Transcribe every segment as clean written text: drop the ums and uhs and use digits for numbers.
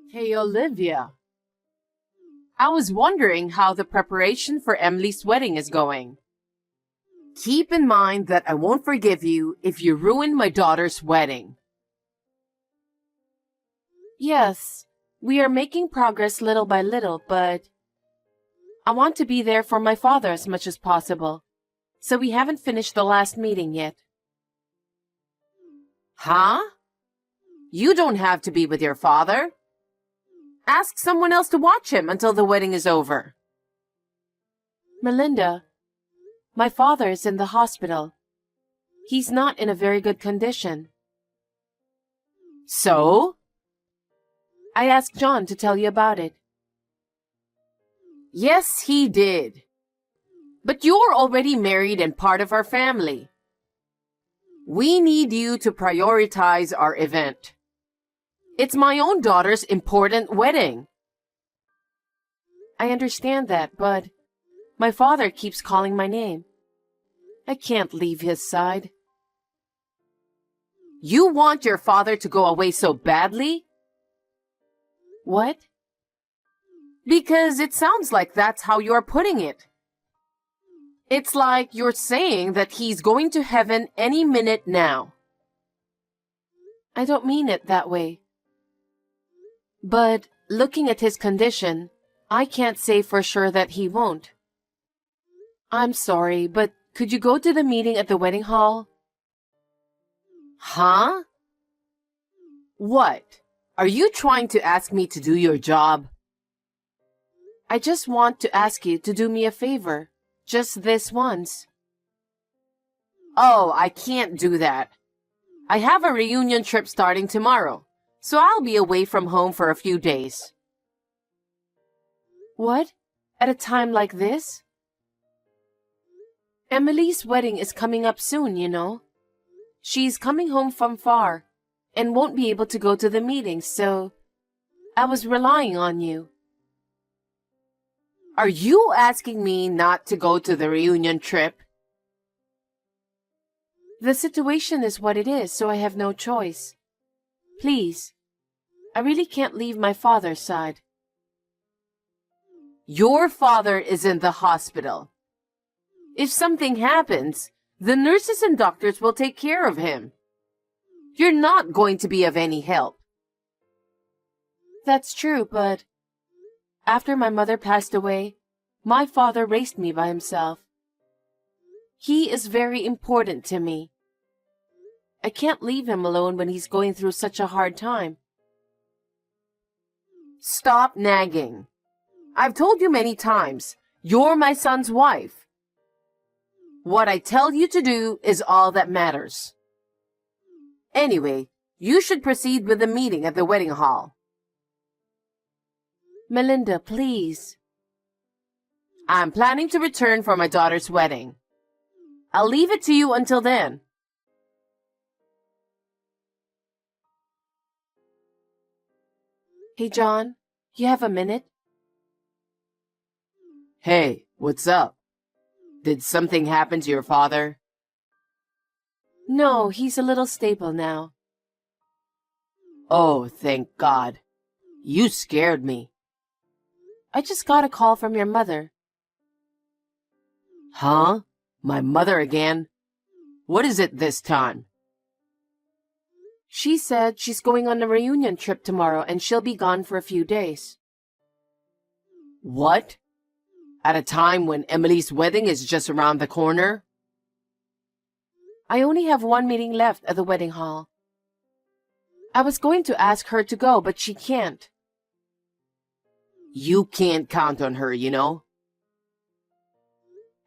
Hey, Olivia. I was wondering how the preparation for Emily's wedding is going. Keep in mind that I won't forgive you if you ruin my daughter's wedding. Yes, we are making progress little by little, but I want to be there for my father as much as possible, so we haven't finished the last meeting yet. Huh? You don't have to be with your father. Ask someone else to watch him until the wedding is over. Melinda, my father is in the hospital. He's not in a very good condition. So? I asked John to tell you about it. Yes, he did. But you're already married and part of our family. We need you to prioritize our event. It's my own daughter's important wedding. I understand that, but my father keeps calling my name. I can't leave his side. You want your father to go away so badly? What? Because it sounds like that's how you're putting it. It's like you're saying that he's going to heaven any minute now. I don't mean it that way. But looking at his condition, I can't say for sure that he won't. I'm sorry, but could you go to the meeting at the wedding hall? Huh? What? Are you trying to ask me to do your job? I just want to ask you to do me a favor. Just this once. Oh, I can't do that. I have a reunion trip starting tomorrow, so I'll be away from home for a few days. What? At a time like this? Emily's wedding is coming up soon, you know. She's coming home from far and won't be able to go to the meeting, so I was relying on you. Are you asking me not to go to the reunion trip? The situation is what it is, so I have no choice. Please, I really can't leave my father's side. Your father is in the hospital. If something happens, the nurses and doctors will take care of him. You're not going to be of any help. That's true, but after my mother passed away, my father raised me by himself. He is very important to me. I can't leave him alone when he's going through such a hard time. Stop nagging. I've told you many times, you're my son's wife. What I tell you to do is all that matters. Anyway, you should proceed with the meeting at the wedding hall. Melinda, please. I'm planning to return for my daughter's wedding. I'll leave it to you until then. Hey, John, you have a minute? Hey, what's up? Did something happen to your father? No, he's a little stable now. Oh, thank God. You scared me. I just got a call from your mother. Huh? My mother again? What is it this time? She said she's going on a reunion trip tomorrow and she'll be gone for a few days. What? At a time when Emily's wedding is just around the corner? I only have one meeting left at the wedding hall. I was going to ask her to go, but she can't. You can't count on her, you know?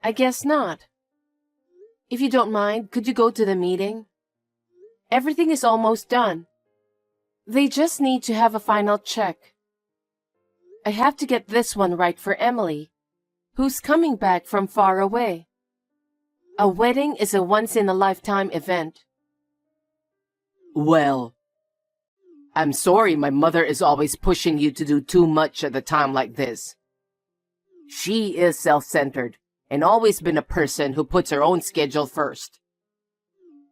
I guess not. If you don't mind, could you go to the meeting? Everything is almost done. They just need to have a final check. I have to get this one right for Emily, who's coming back from far away. A wedding is a once-in-a-lifetime event. Well, I'm sorry my mother is always pushing you to do too much at a time like this. She is self-centered and always been a person who puts her own schedule first.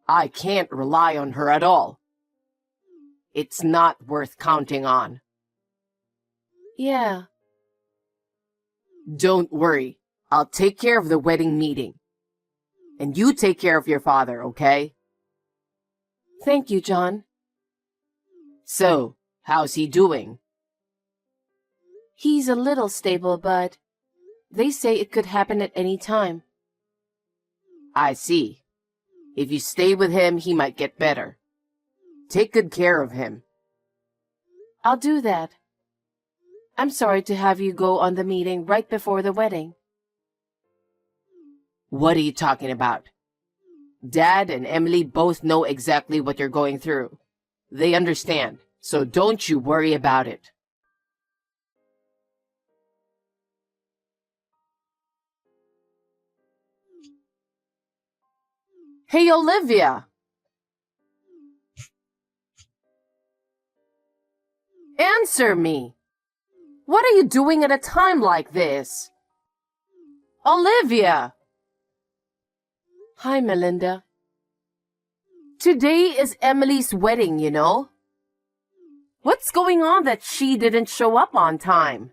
I can't rely on her at all. It's not worth counting on. Yeah. Don't worry. I'll take care of the wedding meeting. And you take care of your father, okay? Thank you, John. So, how's he doing? He's a little stable, but they say it could happen at any time. I see. If you stay with him, he might get better. Take good care of him. I'll do that. I'm sorry to have you go on the meeting right before the wedding. What are you talking about? Dad and Emily both know exactly what you're going through. They understand, so don't you worry about it. Hey, Olivia! Answer me! What are you doing at a time like this? Olivia! Hi, Melinda. Today is Emily's wedding, you know? What's going on that she didn't show up on time?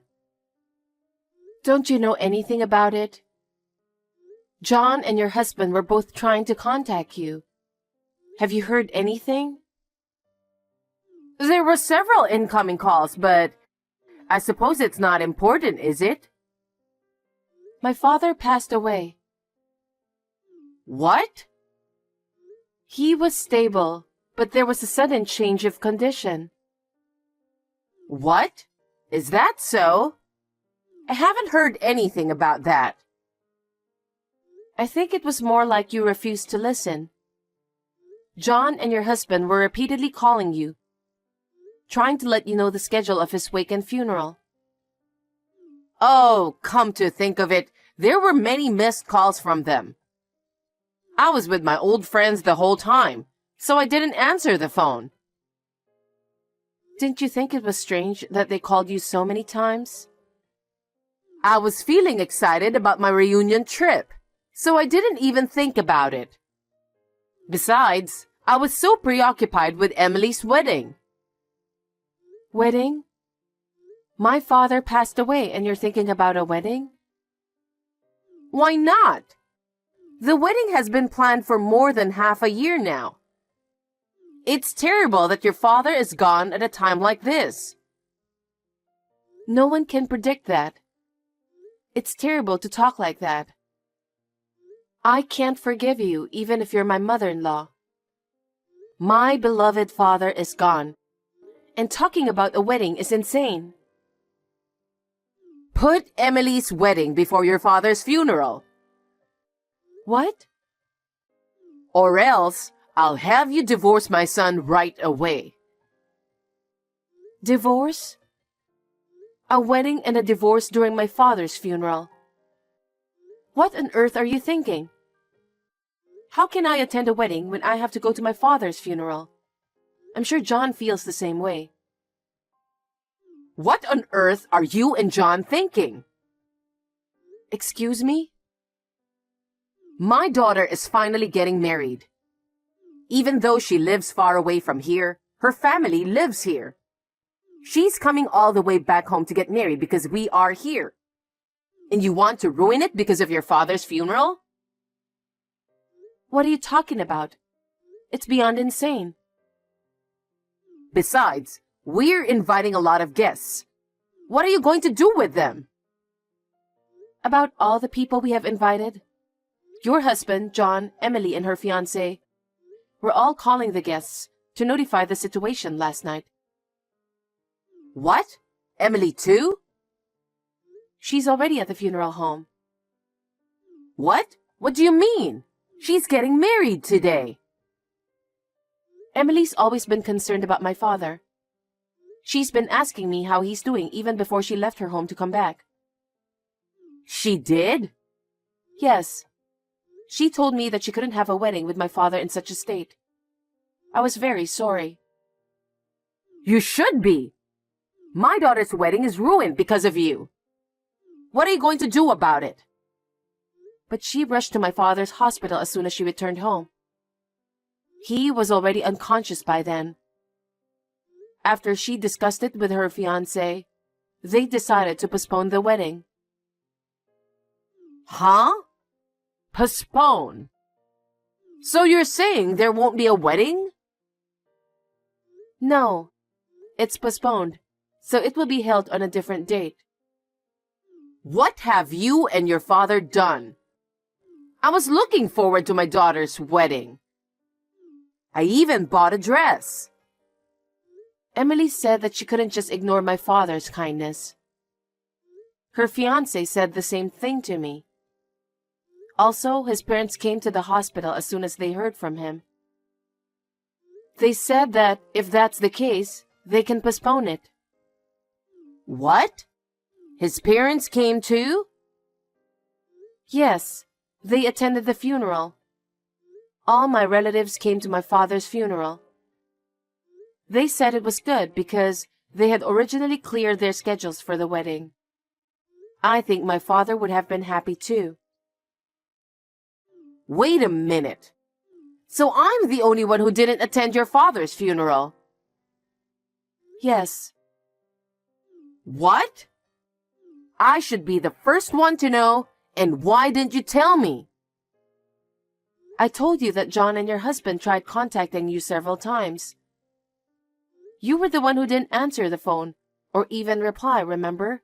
Don't you know anything about it? John and your husband were both trying to contact you. Have you heard anything? There were several incoming calls, but I suppose it's not important, is it? My father passed away. What? He was stable, but there was a sudden change of condition. What? Is that so? I haven't heard anything about that. I think it was more like you refused to listen. John and your husband were repeatedly calling you, trying to let you know the schedule of his wake and funeral. Oh, come to think of it, there were many missed calls from them. I was with my old friends the whole time, so I didn't answer the phone. Didn't you think it was strange that they called you so many times? I was feeling excited about my reunion trip, so I didn't even think about it. Besides, I was so preoccupied with Emily's wedding. Wedding? My father passed away and you're thinking about a wedding? Why not? The wedding has been planned for more than half a year now. It's terrible that your father is gone at a time like this. No one can predict that. It's terrible to talk like that. I can't forgive you, even if you're my mother-in-law. My beloved father is gone, and talking about a wedding is insane. Put Emily's wedding before your father's funeral. What? Or else, I'll have you divorce my son right away. Divorce? A wedding and a divorce during my father's funeral. What on earth are you thinking? How can I attend a wedding when I have to go to my father's funeral? I'm sure John feels the same way. What on earth are you and John thinking? Excuse me? My daughter is finally getting married. Even though she lives far away from here, her family lives here. She's coming all the way back home to get married because we are here. And you want to ruin it because of your father's funeral? What are you talking about? It's beyond insane. Besides, we're inviting a lot of guests. What are you going to do with them? About all the people we have invited? Your husband, John, Emily, and her fiancé were all calling the guests to notify the situation last night. What? Emily too? She's already at the funeral home. What? What do you mean? She's getting married today. Emily's always been concerned about my father. She's been asking me how he's doing even before she left her home to come back. She did? Yes. She told me that she couldn't have a wedding with my father in such a state. I was very sorry. You should be. My daughter's wedding is ruined because of you. What are you going to do about it? But she rushed to my father's hospital as soon as she returned home. He was already unconscious by then. After she discussed it with her fiancé, They decided to postpone the wedding. Huh? Postpone? So you're saying there won't be a wedding? No, it's postponed, so it will be held on a different date. What have you and your father done? I was looking forward to my daughter's wedding. I even bought a dress. Emily said that she couldn't just ignore my father's kindness. Her fiancé said the same thing to me. Also, his parents came to the hospital as soon as they heard from him. They said that if that's the case, they can postpone it. What? His parents came too? Yes, they attended the funeral. All my relatives came to my father's funeral. They said it was good because they had originally cleared their schedules for the wedding. I think my father would have been happy too. Wait a minute. So I'm the only one who didn't attend your father's funeral? Yes. What? I should be the first one to know, and why didn't you tell me? I told you that John and your husband tried contacting you several times. You were the one who didn't answer the phone, or even reply, remember?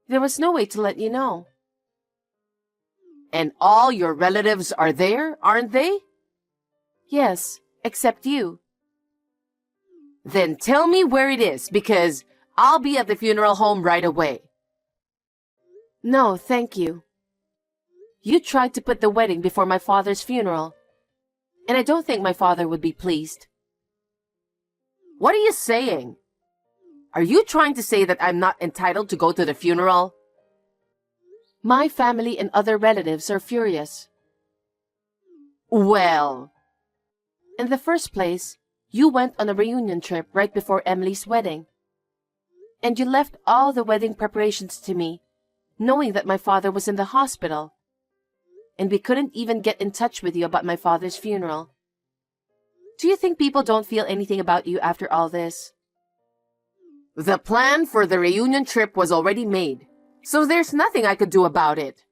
There was no way to let you know. And all your relatives are there, aren't they? Yes, except you. Then tell me where it is, because I'll be at the funeral home right away. No, thank you. You tried to put the wedding before my father's funeral, and I don't think my father would be pleased. What are you saying? Are you trying to say that I'm not entitled to go to the funeral? My family and other relatives are furious. Well, in the first place, you went on a reunion trip right before Emily's wedding. And you left all the wedding preparations to me, knowing that my father was in the hospital. And we couldn't even get in touch with you about my father's funeral. Do you think people don't feel anything about you after all this? The plan for the reunion trip was already made, so there's nothing I could do about it.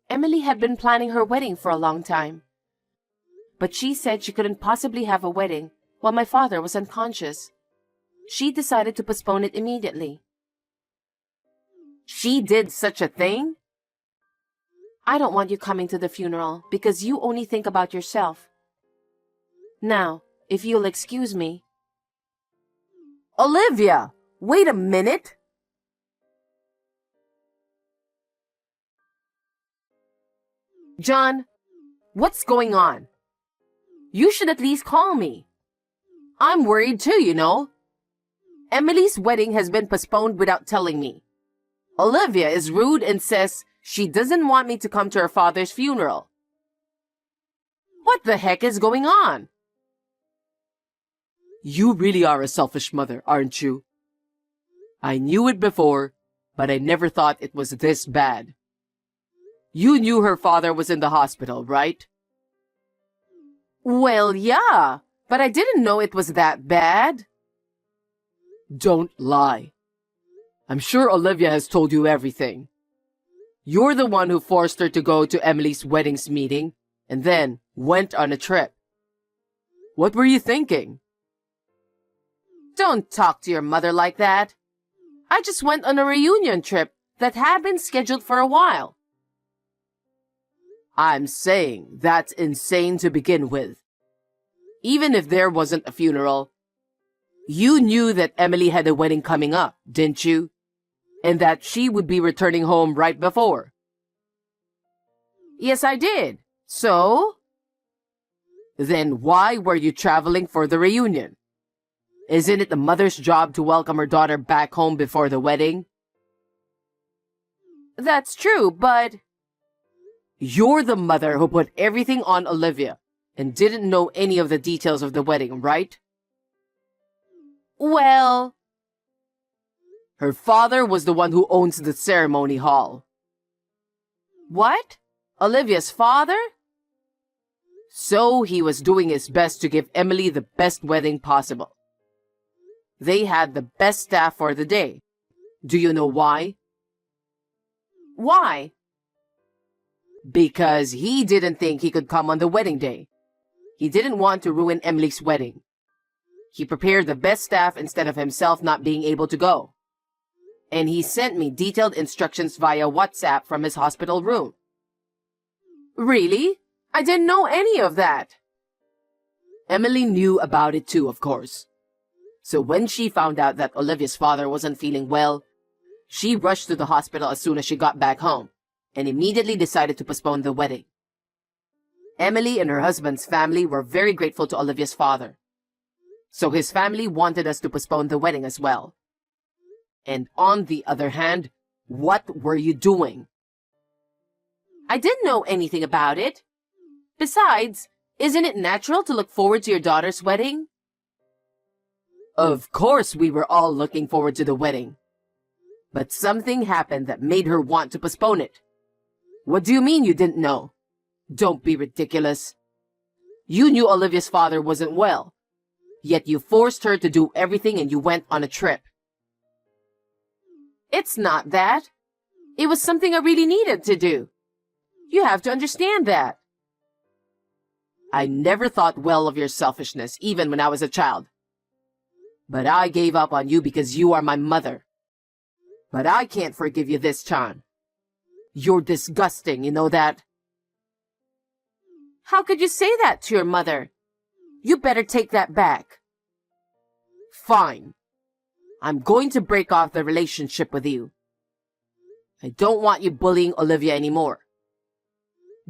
Emily had been planning her wedding for a long time. But she said she couldn't possibly have a wedding while my father was unconscious. She decided to postpone it immediately. She did such a thing? I don't want you coming to the funeral because you only think about yourself. Now, if you'll excuse me. Olivia, wait a minute. John, what's going on? You should at least call me. I'm worried too, you know. Emily's wedding has been postponed without telling me. Olivia is rude and says she doesn't want me to come to her father's funeral. What the heck is going on? You really are a selfish mother, aren't you? I knew it before, but I never thought it was this bad. You knew her father was in the hospital, right? Well, yeah, but I didn't know it was that bad. Don't lie. I'm sure Olivia has told you everything. You're the one who forced her to go to Emily's weddings meeting and then went on a trip. What were you thinking? Don't talk to your mother like that. I just went on a reunion trip that had been scheduled for a while. I'm saying that's insane to begin with. Even if there wasn't a funeral, you knew that Emily had a wedding coming up, didn't you? And that she would be returning home right before. Yes, I did. So? Then why were you traveling for the reunion? Isn't it the mother's job to welcome her daughter back home before the wedding? That's true, but... You're the mother who put everything on Olivia and didn't know any of the details of the wedding, right? Well... Her father was the one who owns the ceremony hall. What? Olivia's father? So he was doing his best to give Emily the best wedding possible. They had the best staff for the day. Do you know why? Why? Because he didn't think he could come on the wedding day. He didn't want to ruin Emily's wedding. He prepared the best staff instead of himself not being able to go. And he sent me detailed instructions via WhatsApp from his hospital room. Really? I didn't know any of that. Emily knew about it too, of course. So when she found out that Olivia's father wasn't feeling well, she rushed to the hospital as soon as she got back home and immediately decided to postpone the wedding. Emily and her husband's family were very grateful to Olivia's father. So his family wanted us to postpone the wedding as well. And on the other hand, what were you doing? I didn't know anything about it. Besides, isn't it natural to look forward to your daughter's wedding? Of course we were all looking forward to the wedding. But something happened that made her want to postpone it. What do you mean you didn't know? Don't be ridiculous. You knew Olivia's father wasn't well, yet you forced her to do everything and you went on a trip. It's not that. It was something I really needed to do. You have to understand that. I never thought well of your selfishness, even when I was a child. But I gave up on you because you are my mother. But I can't forgive you this time. You're disgusting, you know that? How could you say that to your mother? You better take that back. Fine. I'm going to break off the relationship with you. I don't want you bullying Olivia anymore.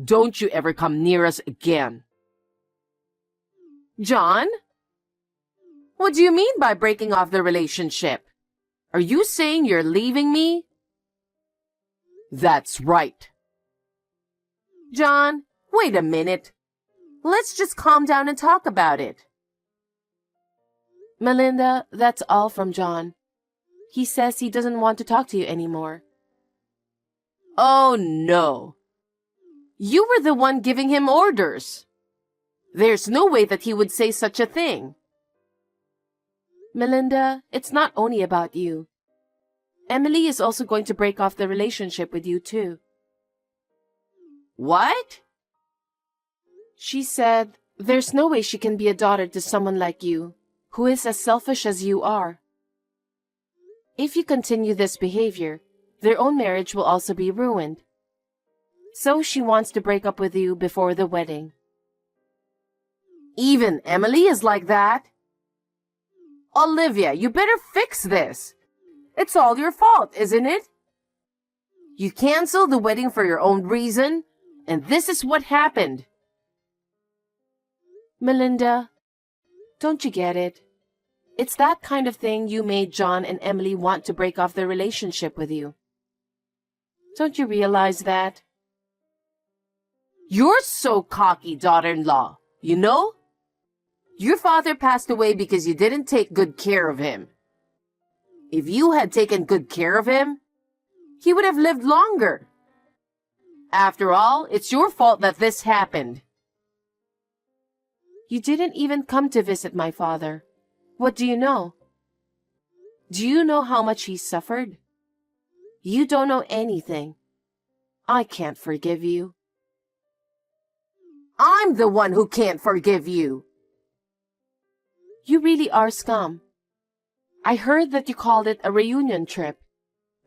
Don't you ever come near us again. John? What do you mean by breaking off the relationship? Are you saying you're leaving me? That's right. John, wait a minute. Let's just calm down and talk about it. Melinda, that's all from John. He says he doesn't want to talk to you anymore. Oh no. You were the one giving him orders. There's no way that he would say such a thing. Melinda, it's not only about you. Emily is also going to break off the relationship with you too. What? She said there's no way she can be a daughter to someone like you, who is as selfish as you are. If you continue this behavior, their own marriage will also be ruined. So she wants to break up with you before the wedding. Even Emily is like that? Olivia, you better fix this. It's all your fault, isn't it? You canceled the wedding for your own reason, and this is what happened. Melinda, don't you get it? It's that kind of thing you made John and Emily want to break off their relationship with you. Don't you realize that? You're so cocky, daughter-in-law, you know? Your father passed away because you didn't take good care of him. If you had taken good care of him, he would have lived longer. After all, it's your fault that this happened. You didn't even come to visit my father. What do you know? Do you know how much he suffered? You don't know anything. I can't forgive you. I'm the one who can't forgive you. You really are scum. I heard that you called it a reunion trip,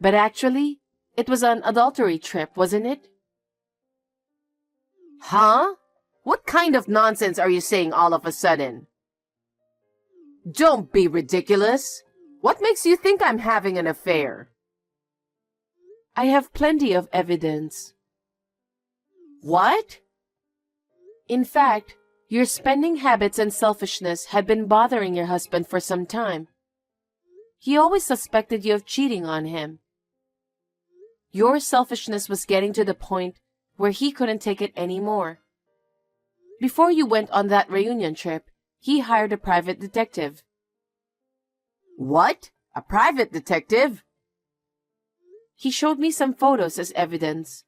but actually, it was an adultery trip, wasn't it? Huh? What kind of nonsense are you saying all of a sudden? Don't be ridiculous. What makes you think I'm having an affair? I have plenty of evidence. What? In fact, your spending habits and selfishness had been bothering your husband for some time. He always suspected you of cheating on him. Your selfishness was getting to the point where he couldn't take it anymore. Before you went on that reunion trip, he hired a private detective. What? A private detective? He showed me some photos as evidence.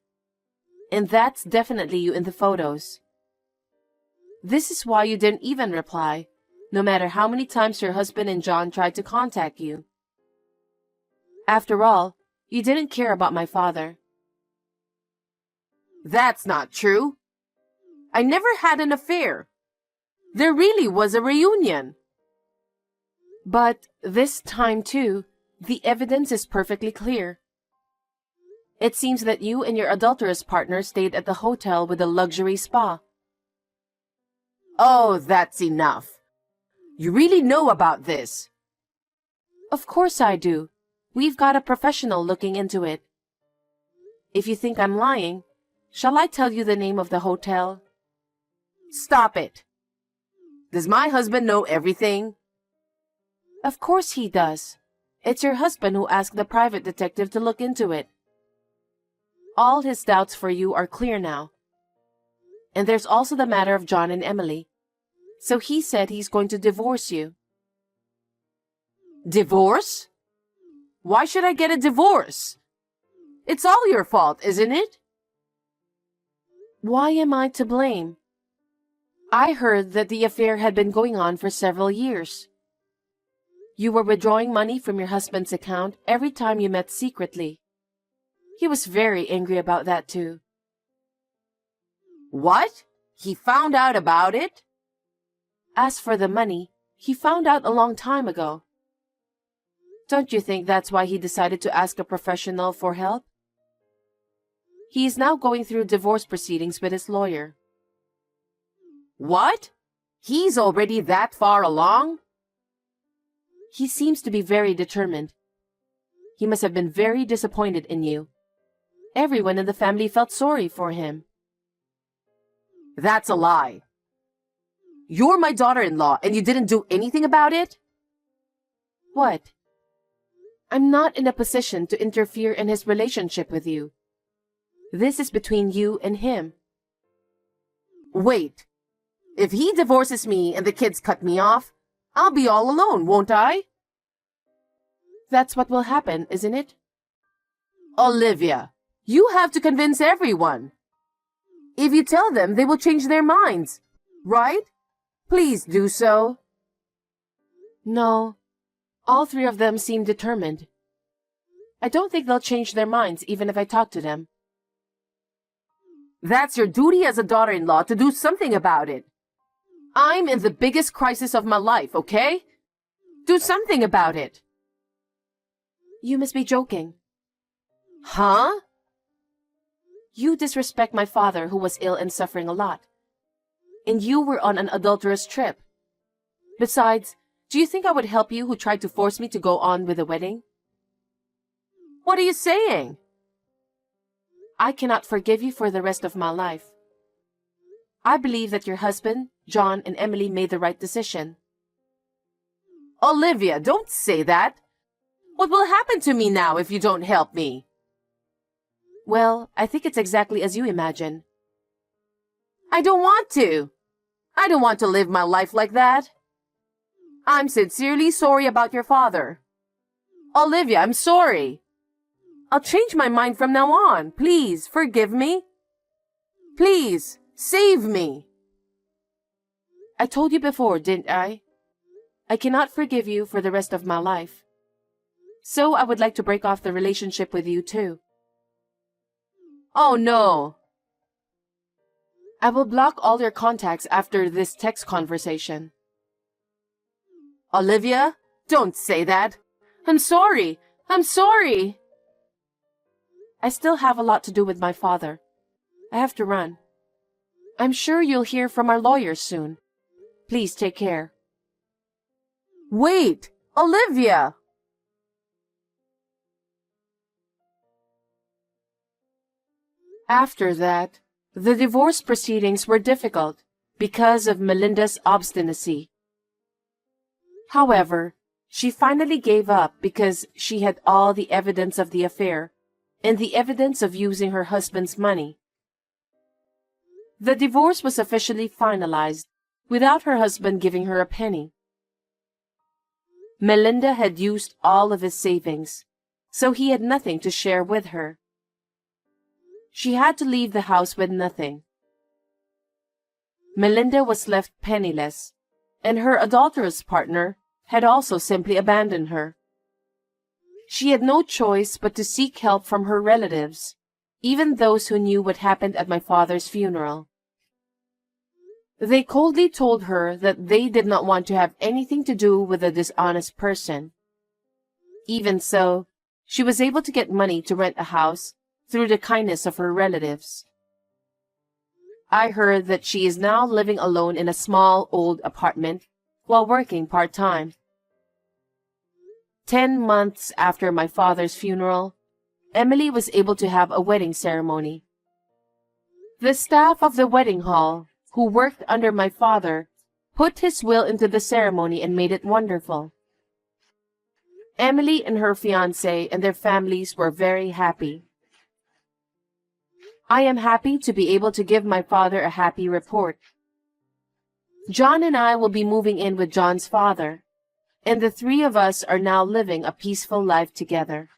And that's definitely you in the photos. This is why you didn't even reply, no matter how many times your husband and John tried to contact you. After all, you didn't care about my father. That's not true. I never had an affair. There really was a reunion. But this time, too, the evidence is perfectly clear. It seems that you and your adulterous partner stayed at the hotel with a luxury spa. Oh, that's enough. You really know about this. Of course I do. We've got a professional looking into it. If you think I'm lying, shall I tell you the name of the hotel? Stop it. Does my husband know everything? Of course he does. It's your husband who asked the private detective to look into it. All his doubts for you are clear now. And there's also the matter of John and Emily. So he said he's going to divorce you. Divorce? Why should I get a divorce? It's all your fault, isn't it? Why am I to blame? I heard that the affair had been going on for several years. You were withdrawing money from your husband's account every time you met secretly. He was very angry about that too. What? He found out about it? As for the money, he found out a long time ago. Don't you think that's why he decided to ask a professional for help? He is now going through divorce proceedings with his lawyer. What? He's already that far along? He seems to be very determined. He must have been very disappointed in you. Everyone in the family felt sorry for him. That's a lie. You're my daughter-in-law and you didn't do anything about it? What? I'm not in a position to interfere in his relationship with you. This is between you and him. Wait. If he divorces me and the kids cut me off, I'll be all alone, won't I? That's what will happen, isn't it? Olivia, you have to convince everyone. If you tell them, they will change their minds, right? Please do so. No. All three of them seem determined. I don't think they'll change their minds even if I talk to them. That's your duty as a daughter-in-law to do something about it. I'm in the biggest crisis of my life, okay? Do something about it. You must be joking. Huh? You disrespect my father who was ill and suffering a lot. And you were on an adulterous trip. Besides, do you think I would help you who tried to force me to go on with the wedding? What are you saying? I cannot forgive you for the rest of my life. I believe that your husband, John, and Emily made the right decision. Olivia, don't say that. What will happen to me now if you don't help me? Well, I think it's exactly as you imagine. I don't want to. I don't want to live my life like that. I'm sincerely sorry about your father. Olivia, I'm sorry. I'll change my mind from now on. Please, forgive me. Please, save me. I told you before, didn't I? I cannot forgive you for the rest of my life. So I would like to break off the relationship with you too. Oh no. I will block all your contacts after this text conversation. Olivia, don't say that. I'm sorry. I'm sorry. I still have a lot to do with my father. I have to run. I'm sure you'll hear from our lawyers soon. Please take care. Wait, Olivia! After that, the divorce proceedings were difficult because of Melinda's obstinacy. However, she finally gave up because she had all the evidence of the affair and the evidence of using her husband's money. The divorce was officially finalized without her husband giving her a penny. Melinda had used all of his savings, so he had nothing to share with her. She had to leave the house with nothing. Melinda was left penniless, and her adulterous partner had also simply abandoned her. She had no choice but to seek help from her relatives, even those who knew what happened at my father's funeral. They coldly told her that they did not want to have anything to do with a dishonest person. Even so, she was able to get money to rent a house through the kindness of her relatives. I heard that she is now living alone in a small old apartment while working part-time. 10 months after my father's funeral, Emily was able to have a wedding ceremony. The staff of the wedding hall, who worked under my father, put his will into the ceremony and made it wonderful. Emily and her fiancé and their families were very happy. I am happy to be able to give my father a happy report. John and I will be moving in with John's father, and the three of us are now living a peaceful life together.